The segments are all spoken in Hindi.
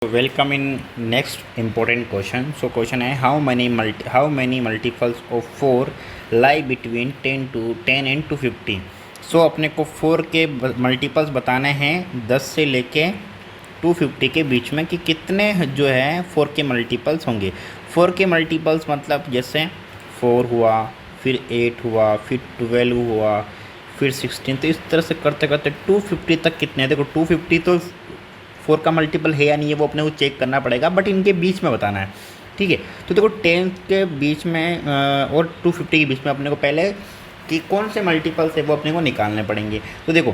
Welcome in next important question. So question है how many multiples of 4 lie between 10 and 250। So अपने को 4 के मल्टीपल्स बताने हैं 10 से लेके 250 के बीच में कि कितने जो है 4 के मल्टीपल्स होंगे। 4 के मल्टीपल्स मतलब जैसे 4 हुआ, फिर 8 हुआ, फिर 12 हुआ, फिर 16। तो इस तरह से करते करते 250 तक कितने हैं। देखो 250 तो 4 का मल्टीपल है या नहीं है वो अपने को चेक करना पड़ेगा, बट इनके बीच में बताना है। ठीक है, तो देखो 10 के बीच में और 250 के बीच में अपने को पहले कि कौन से मल्टीपल्स है वो अपने को निकालने पड़ेंगे। तो देखो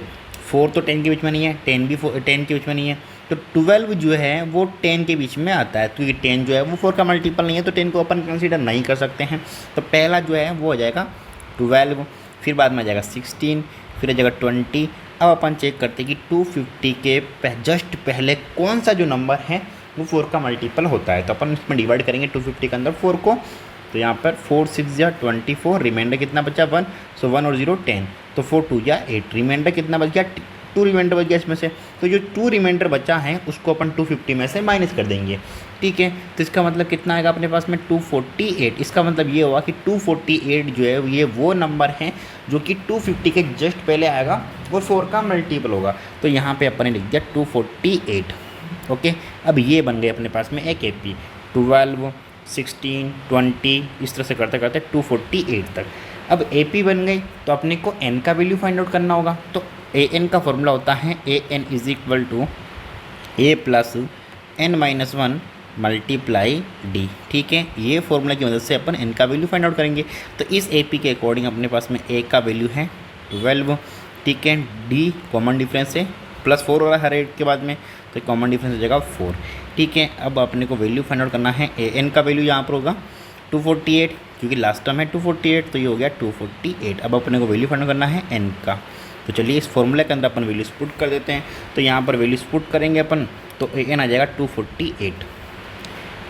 4 तो 10 के बीच में नहीं है, 10 भी 10 के बीच में नहीं है, तो 12 जो है वो 10 के बीच में आता है, क्योंकि 10 जो है वो 4 का मल्टीपल नहीं है, तो 10 को अपन कंसीडर नहीं कर सकते हैं। तो पहला जो है वो हो जाएगा 12, फिर बाद में आ जाएगा 16, फिर आ जाएगा 20। अब अपन चेक करते हैं कि 250 के जस्ट पहले कौन सा जो नंबर है वो 4 का मल्टीपल होता है। तो अपन इसमें डिवाइड करेंगे 250 के अंदर 4 को। तो यहाँ पर 4 6 या 24, रिमाइंडर कितना बचा 1, सो 1 और 0 10, तो 4 2 या 8, रिमाइंडर कितना बच गया 2 रिमाइंडर बच गया इसमें से। तो जो 2 रिमाइंडर बचा है उसको अपन 250 में से माइनस कर देंगे। ठीक है, तो इसका मतलब कितना आएगा अपने पास में 248। इसका मतलब ये हुआ कि 248 जो है ये वो नंबर है जो कि 250 के जस्ट पहले आएगा और 4 का मल्टीपल होगा। तो यहाँ पे अपन ने लिख दिया 248। ओके, अब ये बन गए अपने पास में एक एपी 12 16 20, इस तरह से करते करते 248 तक। अब एपी बन गई तो अपने को एन का वैल्यू फाइंड आउट करना होगा। तो ए एन का फॉर्मूला होता है A N is equal to A plus N minus 1 multiply D. ठीक है, ये फॉर्मूला की मदद से अपन एन का वैल्यू फाइंड आउट करेंगे। तो इस एपी के अकॉर्डिंग अपने पास में ए का वैल्यू है 12। ठीक है, डी कॉमन डिफरेंस है, +4 हो रहा है हर एक के बाद में, तो कॉमन डिफरेंस हो जाएगा 4। ठीक है, अब अपने को वैल्यू फाइंड आउट करना है। ए एन का वैल्यू यहाँ पर होगा 248, क्योंकि लास्ट टर्म है 248, तो ये हो गया 248। अब अपने को वैल्यू फाइंड आउट करना है एन का। तो चलिए इस फॉर्मूले के अंदर अपन वैल्यूज पुट कर देते हैं। तो यहाँ पर वैल्यूज पुट करेंगे अपन, तो ए एन आ जाएगा 248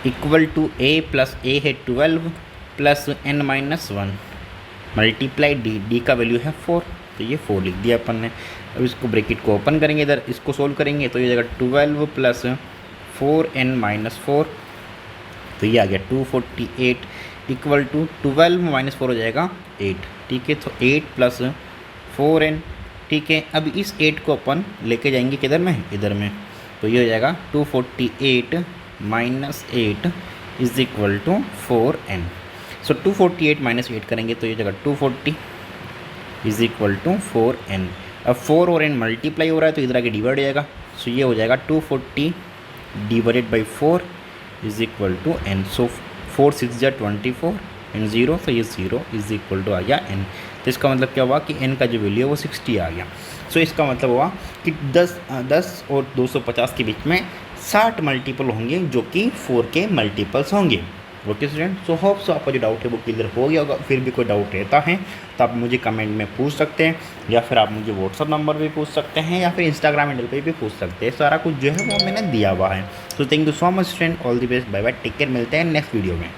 equal to A plus A है 12 plus N minus 1 multiply D. D का वैल्यू है 4, तो ये 4 लिख दिया अपन ने। अब इसको ब्रैकेट को ओपन करेंगे, इधर इसको सोल्व करेंगे तो ये जाएगा 12 प्लस 4n माइनस 4, तो ये आ गया 248 इक्वल टू 12 माइनस 4 हो जाएगा 8। ठीक है, तो 8 प्लस 4n। ठीक है, अब इस 8 को अपन लेके जाएंगे किधर में, इधर में, तो ये हो जाएगा 248 minus 8 is equal to 4n। So 248 minus 8 करेंगे तो ये जगह 240 इज इक्वल टू 4n। अब 4 और n मल्टीप्लाई हो रहा है तो इधर आगे डिवाइड हो जाएगा, सो ये हो जाएगा 240 divided by 4 is equal to n। So 4 6 या 24 एंड 0, तो ये 0 इज इक्वल टू आ गया n। तो इसका मतलब क्या हुआ कि n का जो वैल्यू है वो 60 आ गया। सो इसका मतलब हुआ कि 10 और 250 के बीच में 60 मल्टीपल होंगे जो कि 4 के मल्टीपल्स होंगे। Okay student, so hope so आपका जो डाउट है वो क्लियर हो गया होगा। फिर भी कोई डाउट रहता है तो आप मुझे कमेंट में पूछ सकते हैं, या फिर आप मुझे व्हाट्सअप नंबर पे पूछ सकते हैं, या फिर इंस्टाग्राम हैंडल पे भी पूछ सकते हैं। सारा कुछ जो है वो मैंने दिया हुआ है। तो thank you so much student, all the best, bye bye, take care, मिलते हैं नेक्स्ट वीडियो में।